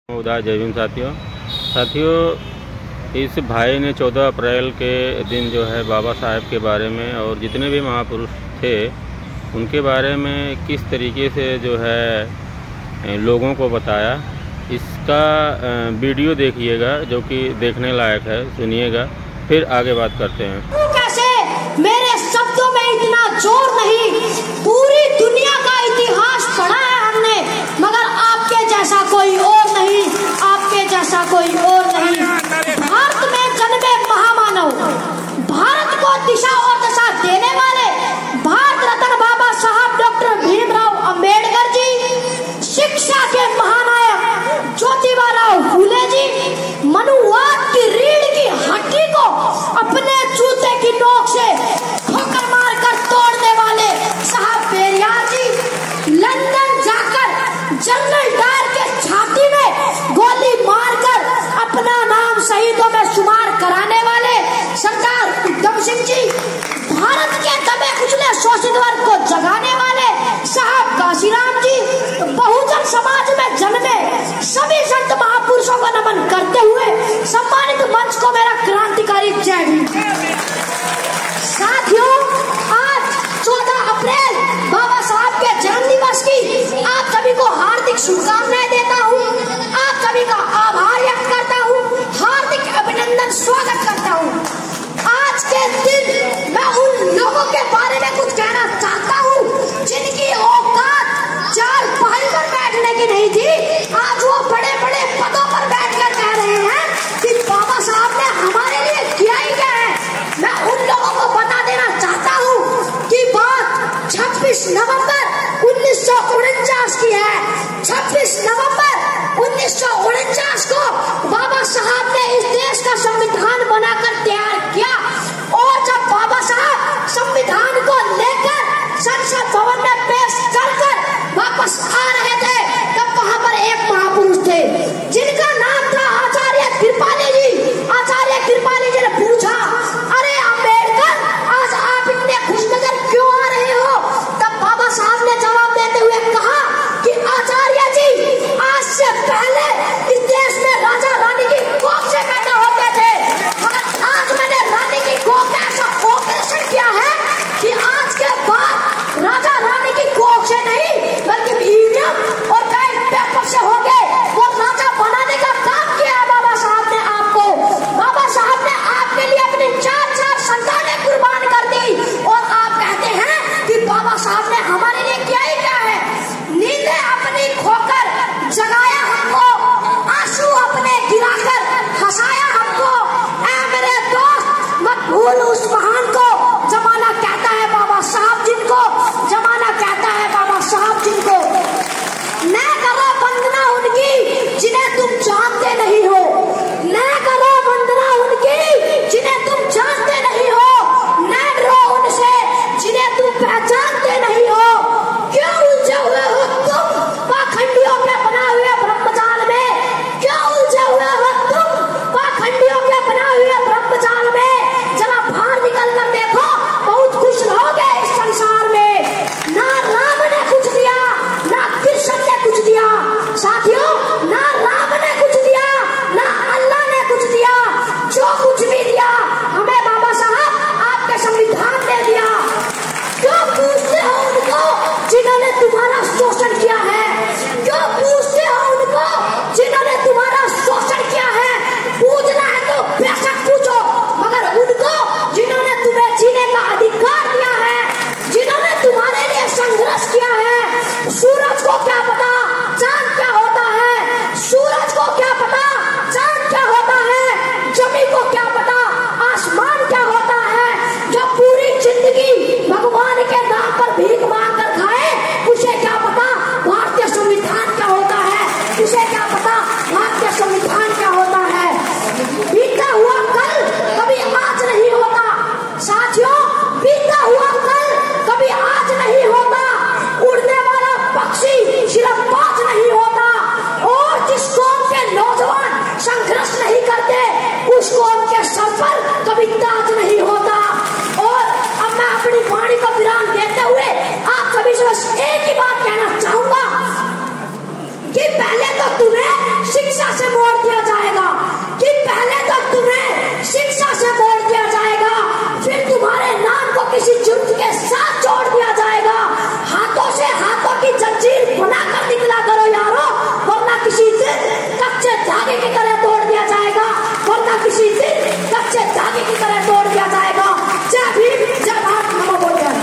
उदा जय भीम साथियों, इस भाई ने 14 अप्रैल के दिन जो है बाबा साहेब के बारे में और जितने भी महापुरुष थे उनके बारे में किस तरीके से जो है लोगों को बताया। इसका वीडियो देखिएगा जो कि देखने लायक है, सुनिएगा, फिर आगे बात करते हैं। कैसे मेरे शब्दों में इतना जोर नहीं, पूरी दुनिया का इतिहास पढ़ा है हमने, मगर आपके जैसा कोई और नहीं, आपके जैसा कोई और नहीं। भारत में जन्मे महामानव, भारत को दिशा और दशा देने वाले भारत रत्न बाबा साहब डॉक्टर भीमराव अंबेडकर जी, शिक्षा के महानायक ज्योतिबा फूले जी, मनुवाद की रीढ़ की हड्डी को अपने जूते की नोक से ठोकर मारकर तोड़ने वाले साहब पेरियार जी, लंदन जाकर जनरल डायर के छाती में गोली मारकर अपना नाम शहीदों में शुमार कराने वाले सरदार उधम सिंह जी, भारत के दबे कुचले शोषित वर्ग को जगाने वाले साहब काशीराम जी, बहुजन समाज में जन्मे सभी संत महापुरुषों को नमन करते हुए सम्मानित मंच को मेरा क्रांतिकारी जय भीम। साथियों, आज 14 अप्रैल बाबा साहब के जन्म दिवस की आप सभी को हार्दिक शुभकामनाएं देता हूँ, आप सभी का आभार व्यक्त करता हूँ, हार्दिक अभिनंदन स्वागत करता हूँ। आज के दिन मैं उन लोगों के बारे में कुछ कहना चाहता हूँ जिनकी औकात चार पाई पर बैठने की नहीं थी, आज वो बड़े बड़े पदों पर बैठकर कह रहे हैं कि बाबा साहब ने हमारे लिए किया ही क्या है। मैं उन लोगों को बता देना चाहता हूँ कि बात 26 नवंबर 1949 की है। 26 नवंबर 1949 को बाबा साहब ने इस देश का संविधान बनाकर तैयार किया और जब बाबा साहब संविधान को लेकर संसद भवन में पेश कर वापस आ रहे थे, तब वहां पर एक महापुरुष थे जिनका नाम था आचार्य कृपाली जी। आचार्य कृपाली जी ने पूछा, अरे अम्बेडकर, आज आप इतने खुशनजर क्यों आ रहे हो? तब बाबा साहब ने जवाब देते हुए कहा कि आचार्य जी, आज से पहले इस देश में राजा रानी की कोख से पैदा होते थे, मगर आज मैंने रानी की कोख में ऐसा ऑपरेशन किया है कि आज के बाद राजा रानी की कोख से नहीं बल्कि ईवीएम और बैलेट पेपर से हो गए वो राजा बनाने का काम किया है बाबा साहब ने आपको। बाबा साहब ने आपके लिए अपनी 4 संतानें कुर्बान कर दी और आप कहते हैं कि बाबा साहब ने हमारे लिए किया ही क्या है। नींदें अपनी खोकर जगाया हमको, आंसू अपने गिराकर हंसाया हमको। ऐ मेरे दोस्त, मत भूल उस महान को, जमाना कहता है बाबा साहब जिनको, जमाना कहता है बाबा साहब जिनको। न करो वंदना उनकी जिन्हें तुम जानते नहीं हो, न करो वंदना उनकी जिन्हें तुम जानते नहीं हो, न डरो उनसे जिन्हें तुम पहचानते नहीं हो। क्यों उलझे हुए हो तुम पाखंडियों के बना हुए ब्रह्मजाल में? क्यों उलझे हुए हो तुम पाखंडियों के बना हुए ब्रह्मजाल में? जरा बाहर निकल कर देखो, बहुत खुश रहोगे इस संसार में। ना राम ने कुछ दिया, ना कृष्ण ने कुछ दिया। साथियों, ना राम ने मोड़ दिया जाएगा कि पहले तो तुम्हें शिक्षा से मोड़ दिया जाएगा, फिर तुम्हारे नाम को किसी जुर्म के साथ जोड़ दिया जाएगा। हाथों से हाथों की जंजीर बनाकर निकला करो यारो, वरना किसी दिन कच्चे धागे की तरह तोड़ दिया जाएगा, वरना किसी दिन कच्चे धागे की तरह तोड़ दिया जाएगा। जय भीम, जय भारत, नमो बुद्धाय।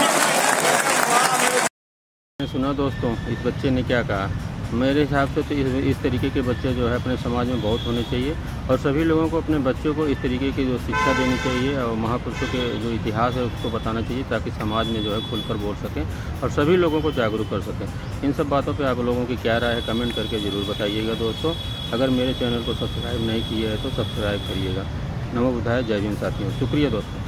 सुना दोस्तों, इस बच्चे ने क्या कहा। मेरे हिसाब से तो इस तरीके के बच्चे जो है अपने समाज में बहुत होने चाहिए और सभी लोगों को अपने बच्चों को इस तरीके की जो शिक्षा देनी चाहिए और महापुरुषों के जो इतिहास है उसको बताना चाहिए, ताकि समाज में जो है खुलकर बोल सकें और सभी लोगों को जागरूक कर सकें। इन सब बातों पे आप लोगों की क्या राय है कमेंट करके ज़रूर बताइएगा दोस्तों। अगर मेरे चैनल को सब्सक्राइब नहीं किया है तो सब्सक्राइब करिएगा। नमो बुद्धाय, जय भीम साथियों, शुक्रिया दोस्तों।